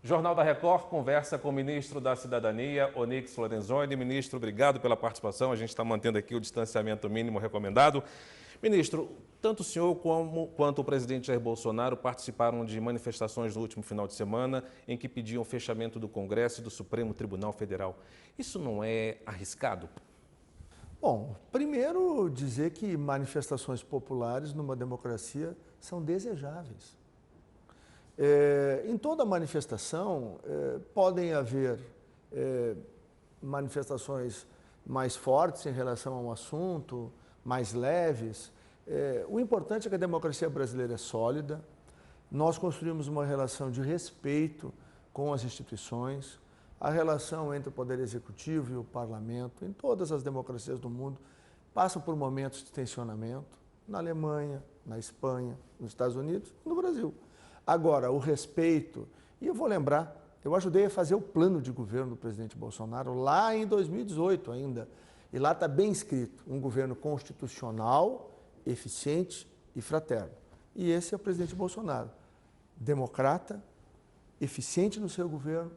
Jornal da Record conversa com o ministro da Cidadania, Onyx Lorenzoni. Ministro, obrigado pela participação. A gente está mantendo aqui o distanciamento mínimo recomendado. Ministro, tanto o senhor quanto o presidente Jair Bolsonaro participaram de manifestações no último final de semana em que pediam o fechamento do Congresso e do Supremo Tribunal Federal. Isso não é arriscado? Bom, primeiro dizer que manifestações populares numa democracia são desejáveis. Em toda manifestação podem haver manifestações mais fortes em relação a um assunto, mais leves. O importante é que a democracia brasileira é sólida, nós construímos uma relação de respeito com as instituições, a relação entre o Poder Executivo e o Parlamento, em todas as democracias do mundo, passa por momentos de tensionamento, na Alemanha, na Espanha, nos Estados Unidos e no Brasil. Agora, o respeito, e eu vou lembrar, eu ajudei a fazer o plano de governo do presidente Bolsonaro lá em 2018 ainda, e lá está bem escrito, um governo constitucional, eficiente e fraterno. E esse é o presidente Bolsonaro, democrata, eficiente no seu governo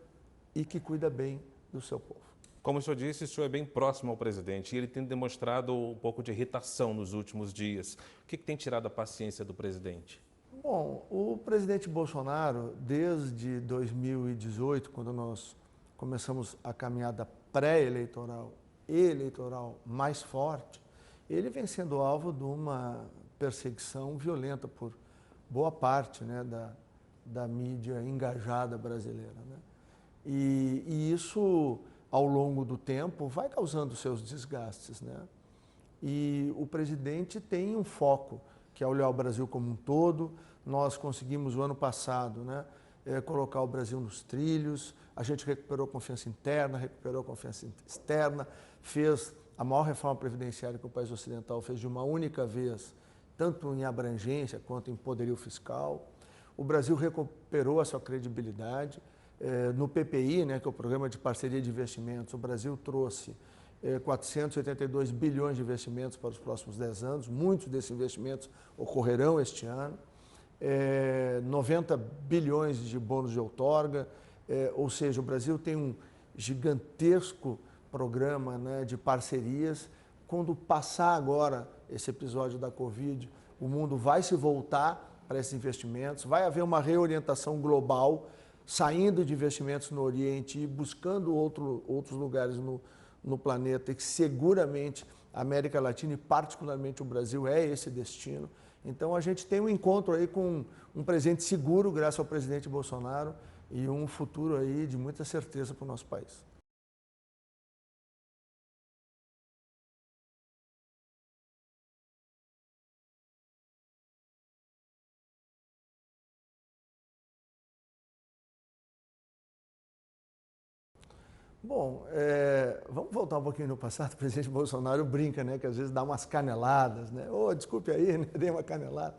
e que cuida bem do seu povo. Como o senhor disse, o senhor é bem próximo ao presidente e ele tem demonstrado um pouco de irritação nos últimos dias. O que tem tirado a paciência do presidente? Bom, o presidente Bolsonaro, desde 2018, quando nós começamos a caminhada pré-eleitoral e eleitoral mais forte, ele vem sendo alvo de uma perseguição violenta por boa parte, né, da mídia engajada brasileira, né? E isso, ao longo do tempo, vai causando seus desgastes, né? E o presidente tem um foco, que é olhar o Brasil como um todo. Nós conseguimos, o ano passado, né, colocar o Brasil nos trilhos, a gente recuperou a confiança interna, recuperou a confiança externa, fez a maior reforma previdenciária que o país ocidental fez de uma única vez, tanto em abrangência quanto em poderio fiscal. O Brasil recuperou a sua credibilidade. No PPI, né, que é o Programa de Parceria de Investimentos, o Brasil trouxe 482 bilhões de investimentos para os próximos 10 anos, muitos desses investimentos ocorrerão este ano, 90 bilhões de bônus de outorga, ou seja, o Brasil tem um gigantesco programa, né, de parcerias. Quando passar agora esse episódio da Covid, o mundo vai se voltar para esses investimentos, vai haver uma reorientação global, saindo de investimentos no Oriente e buscando outros lugares no planeta, e que seguramente a América Latina e particularmente o Brasil é esse destino. Então a gente tem um encontro aí com um presente seguro, graças ao presidente Bolsonaro, e um futuro aí de muita certeza para o nosso país. Bom, vamos voltar um pouquinho no passado. O presidente Bolsonaro brinca, né, que às vezes dá umas caneladas, né? Oh, desculpe aí, né, dei uma canelada.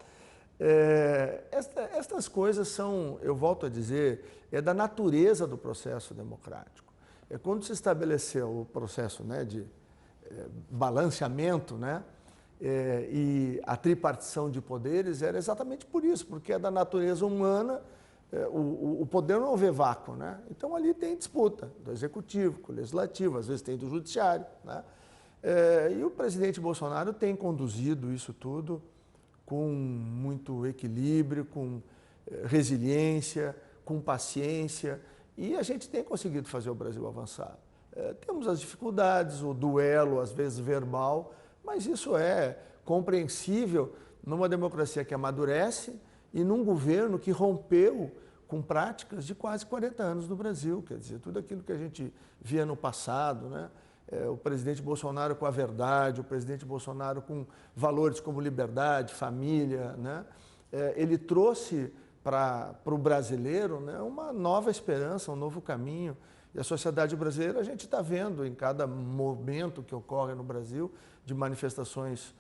Estas coisas são, eu volto a dizer, é da natureza do processo democrático. Quando se estabeleceu o processo, né, de balanceamento, né, e a tripartição de poderes, era exatamente por isso, porque é da natureza humana. O poder não vê vácuo, né? Então ali tem disputa do executivo, com o legislativo, às vezes tem do judiciário, né? E o presidente Bolsonaro tem conduzido isso tudo com muito equilíbrio, com resiliência, com paciência, e a gente tem conseguido fazer o Brasil avançar. Temos as dificuldades, o duelo, às vezes verbal, mas isso é compreensível numa democracia que amadurece e num governo que rompeu com práticas de quase 40 anos no Brasil. Quer dizer, tudo aquilo que a gente via no passado, né? O presidente Bolsonaro com a verdade, o presidente Bolsonaro com valores como liberdade, família, né? Ele trouxe para o brasileiro, né, uma nova esperança, um novo caminho. E a sociedade brasileira, a gente está vendo em cada momento que ocorre no Brasil de manifestações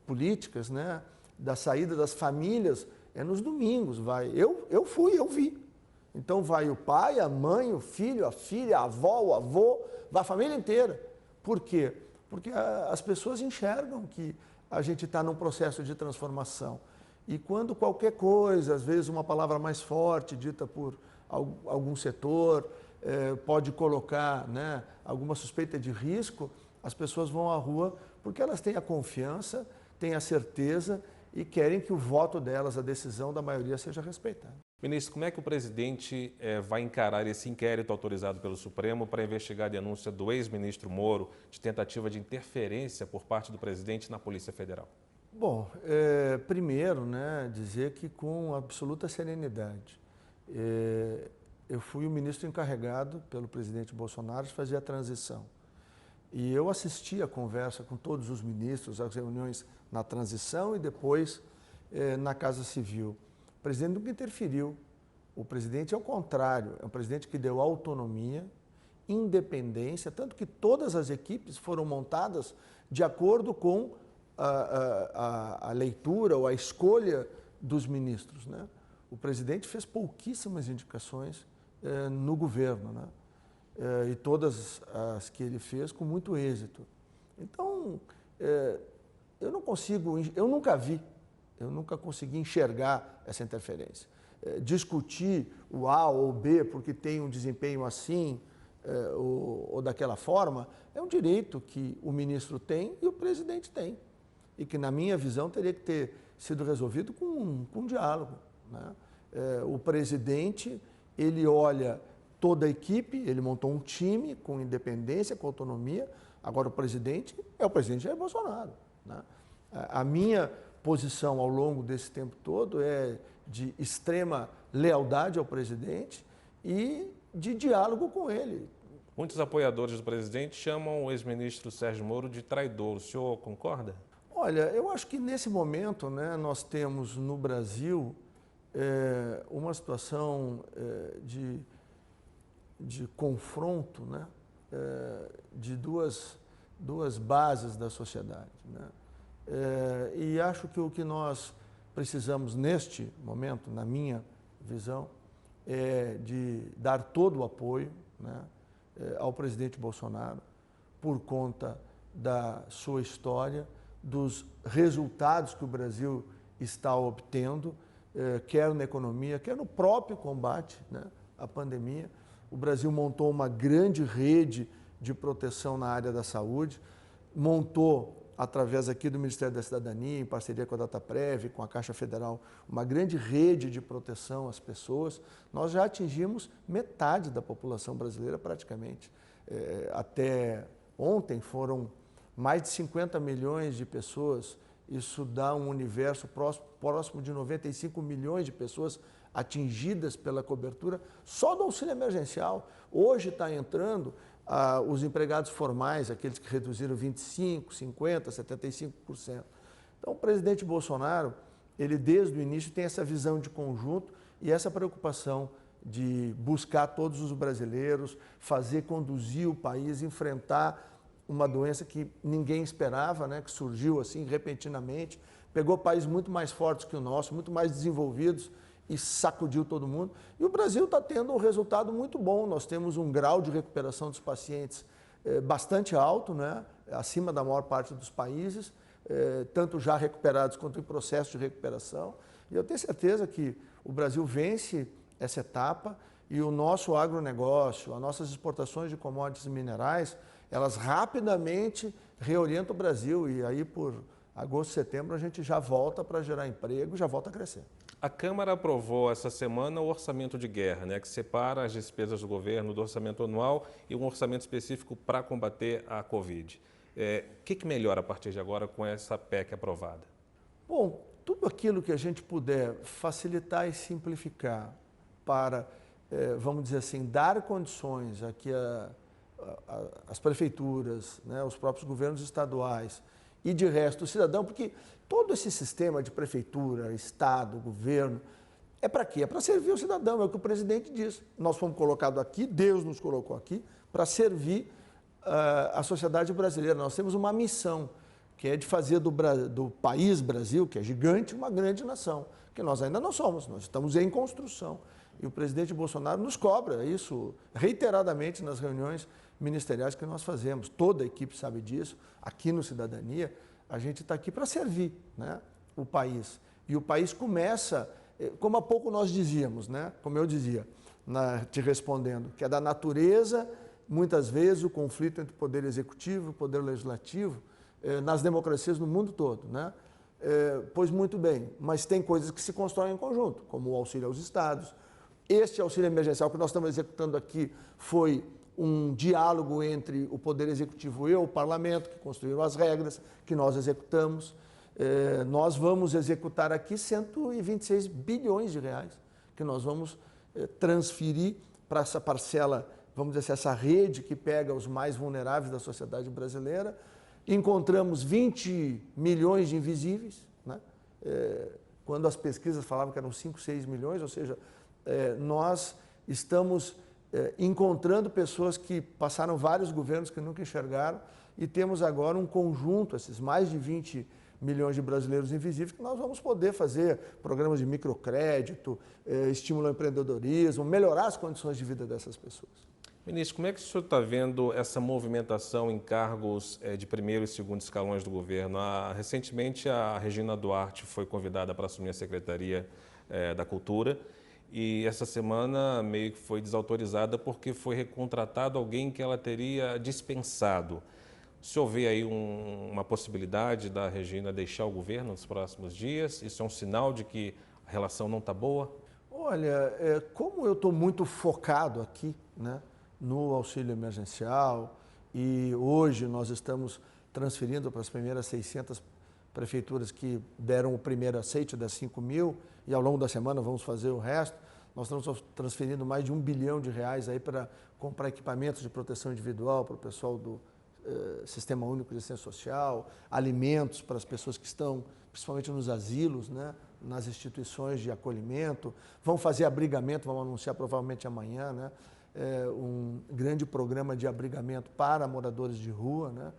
políticas, né, da saída das famílias, nos domingos, vai. Eu fui, eu vi. Então vai o pai, a mãe, o filho, a filha, a avó, o avô, vai a família inteira. Por quê? Porque as pessoas enxergam que a gente está num processo de transformação. E quando qualquer coisa, às vezes uma palavra mais forte, dita por algum setor, pode colocar, né, alguma suspeita de risco, as pessoas vão à rua porque elas têm a confiança, têm a certeza e querem que o voto delas, a decisão da maioria seja respeitada. Ministro, como é que o presidente vai encarar esse inquérito autorizado pelo Supremo para investigar a denúncia do ex-ministro Moro de tentativa de interferência por parte do presidente na Polícia Federal? Bom, primeiro, né, dizer que com absoluta serenidade, eu fui o ministro encarregado pelo presidente Bolsonaro de fazer a transição. E eu assisti a conversa com todos os ministros, as reuniões na transição e depois na Casa Civil. O presidente nunca interferiu. O presidente, ao contrário, é um presidente que deu autonomia, independência, tanto que todas as equipes foram montadas de acordo com a leitura ou a escolha dos ministros, né? O presidente fez pouquíssimas indicações no governo, né? E todas as que ele fez com muito êxito. Então, eu nunca consegui enxergar essa interferência. Discutir o A ou o B porque tem um desempenho assim ou daquela forma é um direito que o ministro tem e o presidente tem. E que, na minha visão, teria que ter sido resolvido com diálogo, né? O presidente, ele olha toda a equipe, ele montou um time com independência, com autonomia. Agora, o presidente é o presidente Jair Bolsonaro, né? A minha posição ao longo desse tempo todo é de extrema lealdade ao presidente e de diálogo com ele. Muitos apoiadores do presidente chamam o ex-ministro Sérgio Moro de traidor. O senhor concorda? Olha, eu acho que nesse momento, né, nós temos no Brasil uma situação de confronto, né, de duas bases da sociedade, né? E acho que o que nós precisamos neste momento, na minha visão, é de dar todo o apoio, né, ao presidente Bolsonaro por conta da sua história, dos resultados que o Brasil está obtendo, quer na economia, quer no próprio combate, né, à pandemia. O Brasil montou uma grande rede de proteção na área da saúde, montou, através aqui do Ministério da Cidadania, em parceria com a Dataprev, com a Caixa Federal, uma grande rede de proteção às pessoas. Nós já atingimos metade da população brasileira praticamente. Até ontem foram mais de 50 milhões de pessoas, isso dá um universo próximo de 95 milhões de pessoas atingidas pela cobertura só do auxílio emergencial. Hoje está entrando os empregados formais, aqueles que reduziram 25%, 50%, 75%. Então, o presidente Bolsonaro, ele desde o início tem essa visão de conjunto e essa preocupação de buscar todos os brasileiros, conduzir o país, enfrentar uma doença que ninguém esperava, né, que surgiu assim repentinamente, pegou países muito mais fortes que o nosso, muito mais desenvolvidos e sacudiu todo mundo. E o Brasil está tendo um resultado muito bom. Nós temos um grau de recuperação dos pacientes bastante alto, né, acima da maior parte dos países, tanto já recuperados quanto em processo de recuperação. E eu tenho certeza que o Brasil vence essa etapa e o nosso agronegócio, as nossas exportações de commodities minerais, elas rapidamente reorientam o Brasil e aí por agosto, setembro a gente já volta para gerar emprego, já volta a crescer. A Câmara aprovou essa semana o orçamento de guerra, né, que separa as despesas do governo do orçamento anual e um orçamento específico para combater a Covid. O que melhora a partir de agora com essa PEC aprovada? Bom, tudo aquilo que a gente puder facilitar e simplificar para, vamos dizer assim, dar condições a que as prefeituras, né, os próprios governos estaduais e de resto o cidadão, porque todo esse sistema de prefeitura, estado, governo, é para quê? É para servir o cidadão, é o que o presidente diz. Nós fomos colocados aqui, Deus nos colocou aqui para servir a sociedade brasileira. Nós temos uma missão, que é de fazer do país Brasil, que é gigante, uma grande nação, que nós ainda não somos, nós estamos em construção. E o presidente Bolsonaro nos cobra isso reiteradamente nas reuniões ministeriais que nós fazemos. Toda a equipe sabe disso. Aqui no Cidadania, a gente está aqui para servir, né, o país. E o país começa, como há pouco nós dizíamos, né, como eu dizia, te respondendo, que é da natureza, muitas vezes, o conflito entre o poder executivo e o poder legislativo nas democracias no mundo todo, né? Pois muito bem, mas tem coisas que se constroem em conjunto, como o auxílio aos estados. Este auxílio emergencial que nós estamos executando aqui foi um diálogo entre o Poder Executivo e o Parlamento, que construíram as regras, que nós executamos. Nós vamos executar aqui 126 bilhões de reais, que nós vamos transferir para essa parcela, vamos dizer assim, essa rede que pega os mais vulneráveis da sociedade brasileira. Encontramos 20 milhões de invisíveis, né? Quando as pesquisas falavam que eram 5, 6 milhões, ou seja, nós estamos encontrando pessoas que passaram vários governos que nunca enxergaram e temos agora um conjunto, esses mais de 20 milhões de brasileiros invisíveis, que nós vamos poder fazer programas de microcrédito, estímulo ao empreendedorismo, melhorar as condições de vida dessas pessoas. Ministro, como é que o senhor está vendo essa movimentação em cargos de primeiro e segundo escalões do governo? Recentemente, a Regina Duarte foi convidada para assumir a Secretaria da Cultura e essa semana meio que foi desautorizada porque foi recontratado alguém que ela teria dispensado. O senhor vê aí uma possibilidade da Regina deixar o governo nos próximos dias? Isso é um sinal de que a relação não está boa? Olha, como eu estou muito focado aqui, né, no auxílio emergencial e hoje nós estamos transferindo para as primeiras 600 prefeituras que deram o primeiro aceite das 5 mil e ao longo da semana vamos fazer o resto. Nós estamos transferindo mais de R$1 bilhão aí para comprar equipamentos de proteção individual para o pessoal do Sistema Único de Assistência Social, alimentos para as pessoas que estão, principalmente nos asilos, né, nas instituições de acolhimento. Vamos fazer abrigamento, vamos anunciar provavelmente amanhã, né, um grande programa de abrigamento para moradores de rua, né?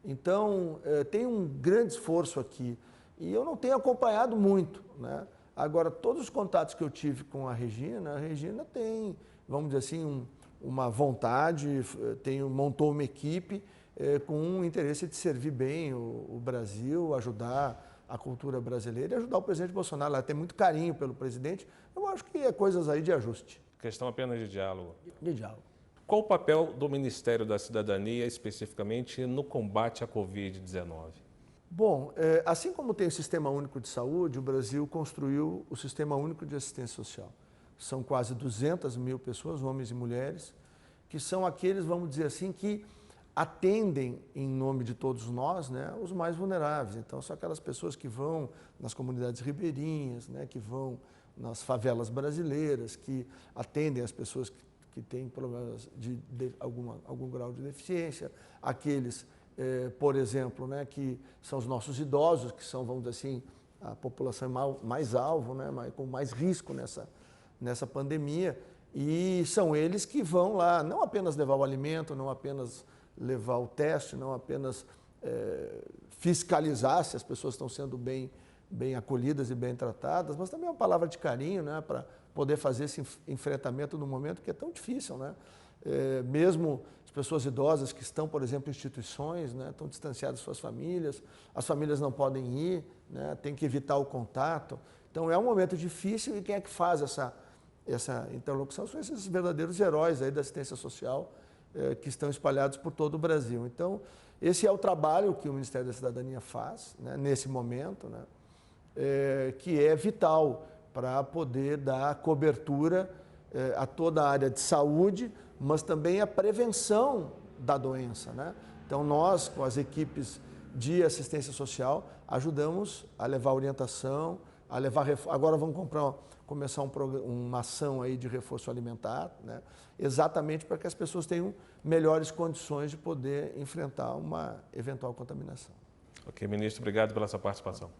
Então, tem um grande esforço aqui e eu não tenho acompanhado muito, né? Agora, todos os contatos que eu tive com a Regina tem, vamos dizer assim, uma vontade, montou uma equipe com um interesse de servir bem o Brasil, ajudar a cultura brasileira e ajudar o presidente Bolsonaro. Ela tem muito carinho pelo presidente. Eu acho que é coisas aí de ajuste. Questão apenas de diálogo. De diálogo. Qual o papel do Ministério da Cidadania, especificamente, no combate à Covid-19? Bom, assim como tem o Sistema Único de Saúde, o Brasil construiu o Sistema Único de Assistência Social. São quase 200 mil pessoas, homens e mulheres, que são aqueles, vamos dizer assim, que atendem em nome de todos nós, né, os mais vulneráveis. Então, são aquelas pessoas que vão nas comunidades ribeirinhas, né, que vão nas favelas brasileiras, que atendem as pessoas que têm problemas de algum grau de deficiência, aqueles, por exemplo, né, que são os nossos idosos, que são, vamos dizer assim, a população mais alvo, né, com mais risco nessa pandemia, e são eles que vão lá, não apenas levar o alimento, não apenas levar o teste, não apenas fiscalizar se as pessoas estão sendo bem acolhidas e bem tratadas, mas também uma palavra de carinho, né, para poder fazer esse enfrentamento num momento que é tão difícil, né? Mesmo as pessoas idosas que estão, por exemplo, em instituições, né, estão distanciadas de suas famílias, as famílias não podem ir, né, tem que evitar o contato. Então é um momento difícil e quem é que faz essa interlocução são esses verdadeiros heróis aí da assistência social que estão espalhados por todo o Brasil. Então, esse é o trabalho que o Ministério da Cidadania faz, né, nesse momento, né, que é vital para poder dar cobertura a toda a área de saúde, mas também a prevenção da doença, né? Então, nós, com as equipes de assistência social, ajudamos a levar orientação, a levar... Agora vamos começar uma ação aí de reforço alimentar, né? Exatamente para que as pessoas tenham melhores condições de poder enfrentar uma eventual contaminação. Ok, ministro, obrigado pela sua participação.